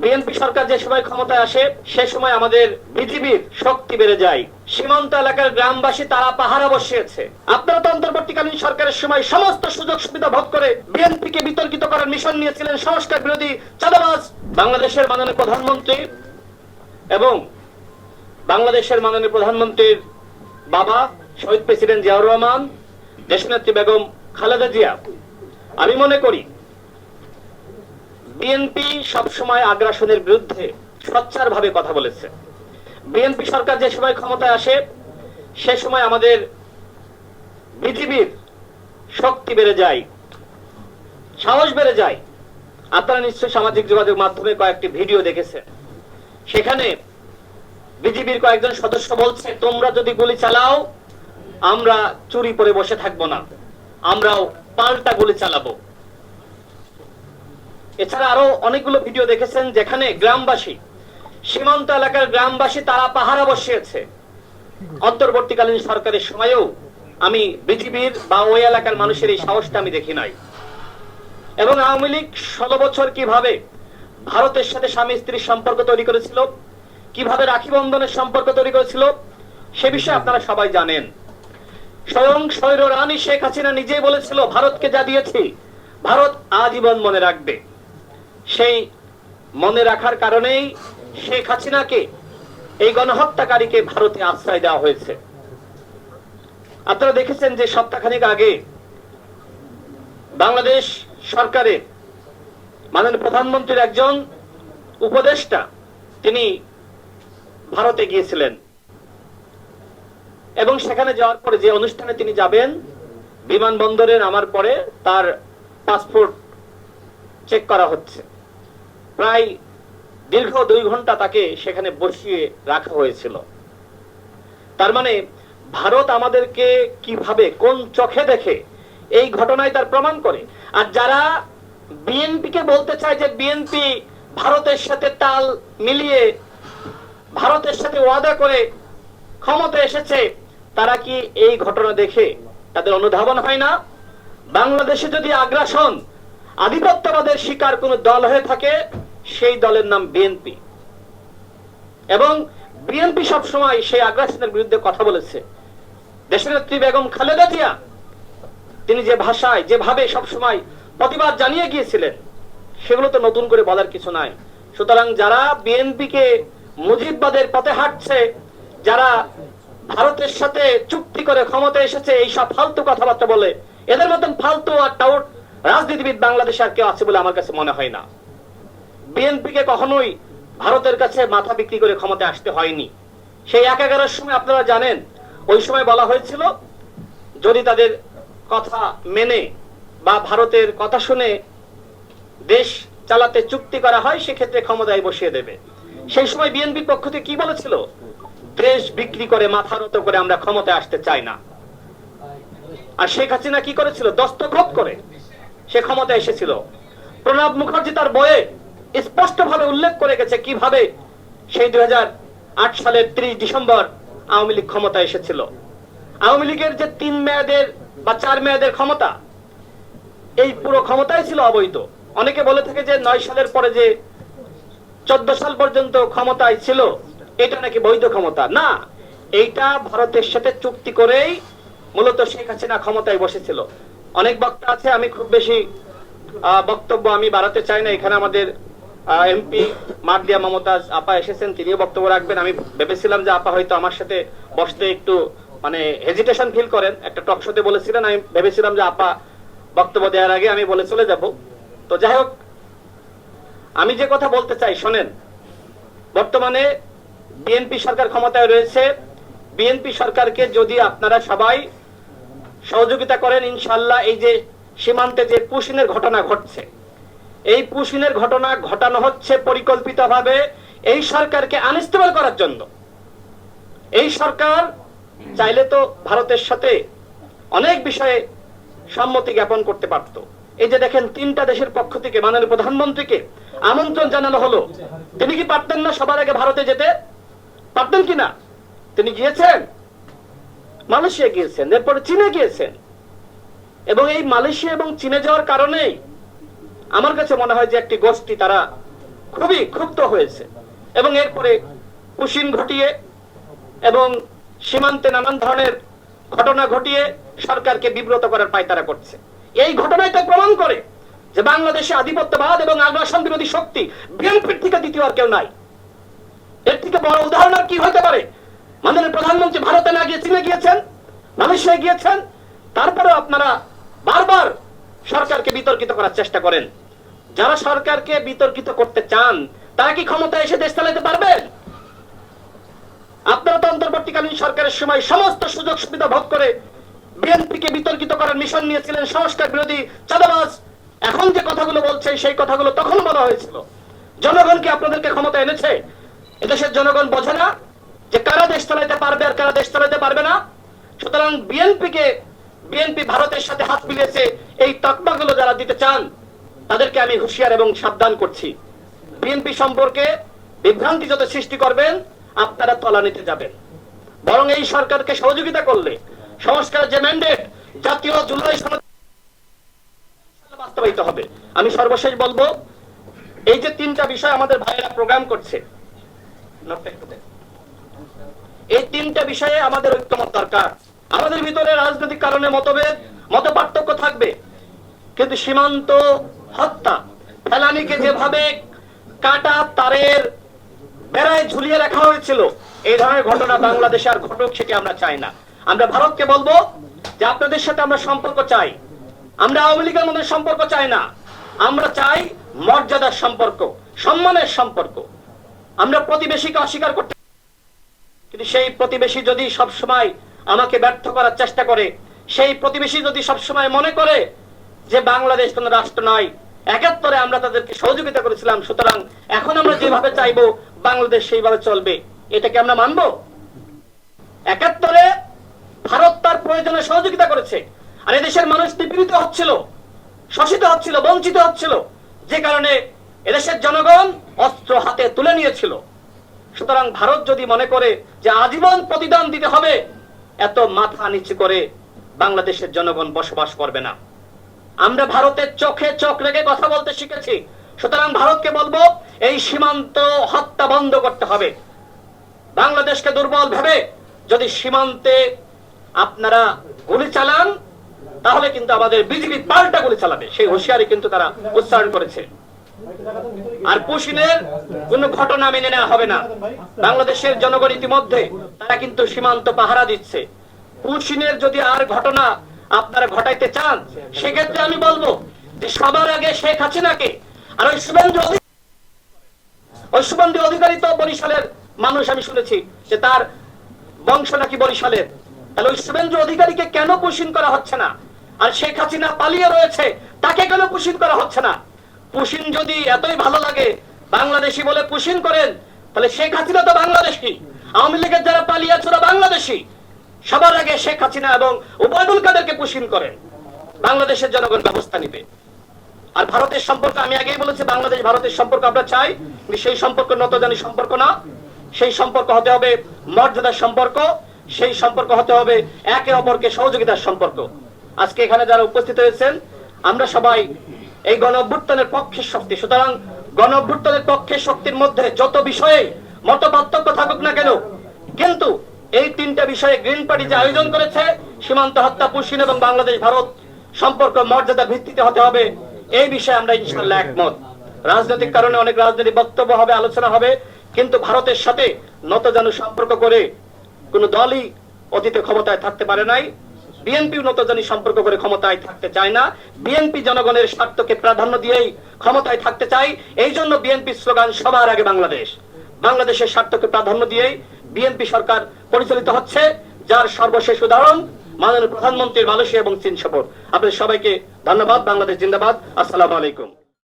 BNP সরকার যে সময় ক্ষমতায় আসে সে সময় আমাদের বিজিবির শক্তি বেড়ে যায়, সীমান্ত এলাকার গ্রামবাসী তারা পাহারা বসিয়েছে। আপনারা তো অন্তর্বর্তীকালীন সরকারের সময় সমস্ত সুযোগ সুবিধা ভোগ করে বিএনপিকে বিতর্কিত করার মিশন নিয়েছিলেন সংস্কার বিরোধী চাঁদাবাজ। বাংলাদেশের মাননীয় প্রধানমন্ত্রী এবং বাংলাদেশের মাননীয় প্রধানমন্ত্রীর বাবা শহীদ প্রেসিডেন্ট জিয়াউর রহমান, দেশনেত্রী বেগম খালেদা জিয়া, আমি মনে করি বিএনপি সবসময় আগ্রাসনের বিরুদ্ধে সোচ্চার ভাবে কথা বলেছে। বিএনপি সরকার যে সময় ক্ষমতায় আসে সে সময় আমাদের বিজিবির শক্তি বেড়ে যায়, সাহস বেড়ে যায়। আপনারা নিশ্চয়ই সামাজিক যোগাযোগ মাধ্যমে কয়েকটি ভিডিও দেখেছেন, সেখানে বিজিবির কয়েকজন সদস্য বলছে, তোমরা যদি গুলি চালাও আমরা চুরি করে বসে থাকবো না, আমরাও পাল্টা গুলি চালাবো। এছাড়া আরো অনেকগুলো ভিডিও দেখেছেন যেখানে গ্রামবাসী, সীমান্ত এলাকার গ্রামবাসী তারা পাহারা বসিয়েছে। অন্তর্বর্তীকালীন সরকারের সময়েও আমি বিজিবির বা ওই এলাকার মানুষের এই সাহসটা আমি দেখি নাই। এবং আওয়ামী লীগ 16 বছর কিভাবে ভারতের সাথে স্বামী স্ত্রীর সম্পর্ক তৈরি করেছিল, কিভাবে রাখি বন্ধনের সম্পর্ক তৈরি করেছিল, সে বিষয়ে আপনারা সবাই জানেন। স্বয়ং স্বৈর রানী শেখ হাসিনা নিজেই বলেছিল, ভারতকে যা দিয়েছি ভারত আজীবন মনে রাখবে। সেই মনে রাখার কারণেই শেখ হাসিনাকে, এই গণহত্যাকারীকে ভারতে আশ্রয় দেওয়া হয়েছে। আপনারা দেখেছেন যে সপ্তাহখানেক আগে বাংলাদেশ সরকারের মাননীয় প্রধানমন্ত্রীর একজন উপদেষ্টা তিনি ভারতে গিয়েছিলেন এবং সেখানে যাওয়ার পরে যে অনুষ্ঠানে তিনি যাবেন, বিমানবন্দরে নামার পরে তার পাসপোর্ট চেক করা হচ্ছে। প্রায় দীর্ঘ 2 ঘন্টা তাকে সেখানে বসিয়ে রাখা হয়েছিল। তার মানে ভারত আমাদেরকে কিভাবে, কোন চোখে দেখে এই ঘটনায় তার প্রমাণ করে। আর যারা বিএনপিকে বলতে চায় যে বিএনপি ভারতের সাথে তাল মিলিয়ে ভারতের সাথে ওয়াদা করে ক্ষমতা এসেছে, তারা কি এই ঘটনা দেখে তাদের অনুধাবন হয় না? বাংলাদেশে যদি আগ্রাসন, আধিপত্যবাদের শিকার কোন দল হয়ে থাকে সেই দলের নাম বিএনপি। এবং বিএনপি সবসময় সেই আগ্রাসনের বিরুদ্ধে কথা বলেছে। দেশনেত্রী বেগম খালেদা জিয়া তিনি যে ভাষায়, যেভাবে সবসময় প্রতিবাদ জানিয়ে গিয়েছিলেন, সেগুলো তো নতুন করে বলার কিছু নাই। সুতরাং যারা বিএনপিকে মুজিববাদের পথে হাঁটছে, যারা ভারতের সাথে চুক্তি করে ক্ষমতা এসেছে, এই সব ফালতু কথাবার্তা বলে, এদের মতন ফালতু আর টাউট রাজনীতিবিদ বাংলাদেশে আর কেউ আছে বলে আমার কাছে মনে হয় না। বিএনপিকে কখনোই ভারতের কাছে মাথা বিক্রি করে ক্ষমতায় আসতে হয়নি। সেই 11-এর সময় আপনারা জানেন, ওই সময় বলা হয়েছিল যদি তাদের কথা মেনে বা ভারতের কথা শুনে দেশ চালাতে চুক্তি করা হয়, সেক্ষেত্রে ক্ষমতায় বসিয়ে দেবে। সেই সময় বিএনপির পক্ষ থেকে কি বলেছিল? দেশ বিক্রি করে, মাথা নত করে আমরা ক্ষমতায় আসতে চাই না। আর শেখ হাসিনা কি করেছিল? দস্তখত করে সে ক্ষমতায় এসেছিল। প্রণব মুখার্জি তার বইয়ে স্পষ্ট ভাবে উল্লেখ করে গেছে কিভাবে সেই 2008 সালের 30 ডিসেম্বর আওয়ামী লীগ ক্ষমতায় এসেছিল। আওয়ামী লীগের যে 3 মেয়াদের বা 4 মেয়াদের ক্ষমতা, এই পুরো ক্ষমতাই ছিল অবৈধ। অনেকে বলে থাকে যে 9 সালের পরে যে 14 সাল পর্যন্ত ক্ষমতায় ছিল, এটা নাকি বৈধ ক্ষমতা। না, এইটা ভারতের সাথে চুক্তি করেই মূলত শেখ হাসিনা ক্ষমতায় বসেছিল। অনেক বক্তা আছে, আমি খুব বেশি বক্তব্য আমি বাড়াতে চাই না। এখানে আমাদের এমপি মারদিয়া মমতাজ আপা এসেছেন, তিনিও বক্তব্য রাখবেন। আমি ভেবেছিলাম যে আপা হয়তো আমার সাথে বসতে একটু হেজিটেশন ফিল করেন। একটা টক শোতে বলেছিলেন, আমি ভেবেছিলাম যে আপা বক্তব্য দেওয়ার আগে আমি বলে চলে যাব। তো যাই হোক, আমি যে কথা বলতে চাই শোনেন। বর্তমানে বিএনপি সরকার ক্ষমতায় রয়েছে। বিএনপি সরকারকে যদি আপনারা সবাই সহযোগিতা করেন, ইনশাআল্লাহ এই যে সীমান্তে যে পুশিনের ঘটনা ঘটছে, এই পুশিনের ঘটনা ঘটানো হচ্ছে পরিকল্পিতভাবে এই সরকারকে আনস্টেবল করার জন্য। এই সরকার চাইলে তো ভারতের সাথে অনেক বিষয়ে সম্মতি জ্ঞাপন করতে পারত। এই যে দেখেন, 3টা দেশের পক্ষ থেকে মাননীয় প্রধানমন্ত্রীকে আমন্ত্রণ জানানো হলো। তিনি কি পারতেন না সবার আগে ভারতে যেতে? পারতেন কিনা? তিনি গিয়েছেন, মালয়েশিয়া গিয়েছেন, এরপরে চীনে গিয়েছেন। এবং এই মালয়েশিয়া এবং চীনে যাওয়ার কারণেই আমার কাছে মনে হয় যে একটি গোষ্ঠী তারা খুবই ক্ষুব্ধ হয়েছে এবং এরপরে পুশিন ঘটিয়ে এবং সীমান্তে নানান ধরনের ঘটনা ঘটিয়ে সরকারকে বিব্রত করার পায়তারা করছে। এই ঘটনায় তো প্রমাণ করে যে বাংলাদেশে আধিপত্যবাদ এবং আগ্রাসন বিরোধী শক্তি বিএনপির থেকে দ্বিতীয় আর কেউ নাই। এর থেকে বড় উদাহরণ আর কি হতে পারে? মাননীয় প্রধানমন্ত্রী ভারতে না গিয়ে চীনে গিয়েছেন, মালয়েশিয়ায় গিয়েছেন, তারপরেও আপনারা বারবার সরকারকে বিতর্কিত করার চেষ্টা করেন। যারা সরকারকে বিতর্কিত করতে চান তারা কি ক্ষমতায় এসে দেশ চালাতে পারবেন? আপনারা তো অন্তর্বর্তীকালীন সরকারের সময় সমস্ত সুযোগ সুবিধা ভোগ করে বিএনপিকে বিতর্কিত করার মিশন নিয়েছিলেন, সংস্কার বিরোধী চাঁদাবাজ। এখন যে কথাগুলো বলছে সেই কথাগুলো তখন বলা হয়েছিল। জনগণকে আপনাদেরকে ক্ষমতা এনেছে, এদেশের জনগণ বোঝে না যে কারা দেশ চালাতে পারবে আর কারা দেশ চালাতে পারবে না। সুতরাং বিএনপি ভারতের সাথে হাত মিলিয়েছে, এই তকমাগুলো যারা দিতে চান তাদেরকে আমি হুঁশিয়ার এবং সাবধান করছি। বিএনপি সম্পর্কে বিভ্রান্তি যত সৃষ্টি করবেন আপনারা তলানিতে যাবেন। বরং এই সরকারকে সহযোগিতা করলে সংস্কার যে ম্যান্ডেট জাতীয় জুলাই সনদ বাস্তবায়িত হবে। আমি সর্বশেষ বলবো, এই যে তিনটা বিষয় আমাদের ভাইয়েরা প্রোগ্রাম করছে, এই তিনটা বিষয়ে আমাদের ঐক্যমত দরকার। আমাদের ভিতরে রাজনৈতিক কারণে মত পার্থক্য থাকবে, কিন্তু সীমান্ত হত্যা, ফেলানিকে যেভাবে কাটা তারের বেড়ায় ঝুলিয়ে রাখা হয়েছিল, এই ধরনের ঘটনা বাংলাদেশে আর ঘটুক সেটি আমরা চাই না। আমরা ভারতকে বলবো যে আপনাদের সাথে আমরা সম্পর্ক চাই, আমরা আওয়ামী লীগের মধ্যে সম্পর্ক চাই না, আমরা চাই মর্যাদার সম্পর্ক, সম্মানের সম্পর্ক। আমরা প্রতিবেশীকে অস্বীকার করতে, কিন্তু সেই প্রতিবেশী যদি সবসময় আমাকে ব্যর্থ করার চেষ্টা করে, সেই প্রতিবেশী যদি সবসময় মনে করে যে বাংলাদেশ কোন রাষ্ট্র নয়, ৭১ আমরা তাদেরকে সহযোগিতা করেছিলাম, সুতরাং এখন আমরা যেভাবে চাইবো বাংলাদেশ সেইভাবে চলবে, এটাকে আমরা মানব? ৭১ ভারত তার প্রয়োজনে সহযোগিতা করেছে, আর এদেশের মানুষ নিপীড়িত হচ্ছিল, শোষিত হচ্ছিল, বঞ্চিত হচ্ছিল, যে কারণে এদেশের জনগণ অস্ত্র হাতে তুলে নিয়েছিল। সুতরাং ভারত যদি মনে করে যে আজীবন প্রতিদান দিতে হবে, এত মাথা নিচু করে বাংলাদেশের জনগণ বসবাস করবে না। আমরা ভারতের চোখে চোখ রেখে কথা বলতে শিখেছি। সুতরাং ভারতকে বলবো এই সীমান্ত হত্যা বন্ধ করতে হবে। বাংলাদেশকে দুর্বল ভেবে যদি সীমান্তে আপনারা গুলি চালান, তাহলে কিন্তু আমাদের বিজেপি পাল্টা গুলি চালাবে, সেই হুঁশিয়ারি কিন্তু তারা উচ্চারণ করেছে। আর পুশিনের কোন ঘটনা মেনে নেওয়া হবে না। বাংলাদেশের জনগণ ইতিমধ্যে তারা কিন্তু সীমান্ত পাহারা দিচ্ছে। পুশিনের যদি আর ঘটনা আপনারা ঘটাইতে চান, সেক্ষেত্রে আমি বলবো যে সবার আগে শেখ হাসিনাকে, আর ওই শুভেন্দু অধিকারী তো বরিশালের মানুষ, আমি শুনেছি যে তার বংশ নাকি বরিশালের, তাহলে ওই শুভেন্দু অধিকারীকে কেন পুশিন করা হচ্ছে না? আর শেখ হাসিনা পালিয়ে রয়েছে, তাকে কেন পুশিন করা হচ্ছে না? পুশিন যদি এতই ভালো লাগে, বাংলাদেশি বলে পুশিন করেন, তাহলে শেখ হাসিনা তো বাংলাদেশি, আওয়ামী লীগের যারা পালিয়েছে ওরা বাংলাদেশি। সবার আগে শেখ হাসিনা এবং ওবায়দুল কাদেরকে পুশিন করেন, বাংলাদেশের জনগণ ব্যবস্থা নিবে। আর ভারতের সম্পর্ক আমি আগেই বলেছি, বাংলাদেশ ভারতের সম্পর্ক আমরা চাই, সেই সম্পর্ক নতজানি সম্পর্ক না, সেই সম্পর্ক হতে হবে মর্যাদার সম্পর্ক, সেই সম্পর্ক হতে হবে একে অপরকে সহযোগিতার সম্পর্ক। আজকে এখানে যারা উপস্থিত হয়েছেন, আমরা সবাই এই গণ অভ্যুত্থানের পক্ষের শক্তি। সুতরাং গণ অভ্যুত্থানের পক্ষের শক্তির মধ্যে যত বিষয়ে মত পার্থক্য থাকুক না কেন, কিন্তু এই তিনটা বিষয়ে গ্রিন পার্টি যে আয়োজন করেছে, সীমান্ত হত্যা, পুশিন এবং বাংলাদেশ ভারত সম্পর্ক মর্যাদার ভিত্তিতে হতে হবে, এই বিষয়ে আমরা ইনশাআল্লাহ একমত। রাজনৈতিক কারণে অনেক রাজনৈতিক বক্তব্য হবে, আলোচনা হবে, কিন্তু ভারতের সাথে নতজানু সম্পর্ক করে কোন দলই অতীতে ক্ষমতায় থাকতে পারে নাই। বিএনপি নতজানি সম্পর্ক করে ক্ষমতায় থাকতে চায় না। বিএনপি জনগণের স্বার্থকে প্রাধান্য দিয়েই ক্ষমতায় থাকতে চাই। এই জন্য বিএনপি স্লোগান সবার আগে বাংলাদেশ। বাংলাদেশের স্বার্থকে প্রাধান্য দিয়েই বিএনপি সরকার পরিচালিত হচ্ছে, যার সর্বশেষ উদাহরণ মাননীয় প্রধানমন্ত্রীর মালয়েশিয়া এবং চীন সফর। আপনাদের সবাইকে ধন্যবাদ। বাংলাদেশ জিন্দাবাদ। আসসালামু আলাইকুম।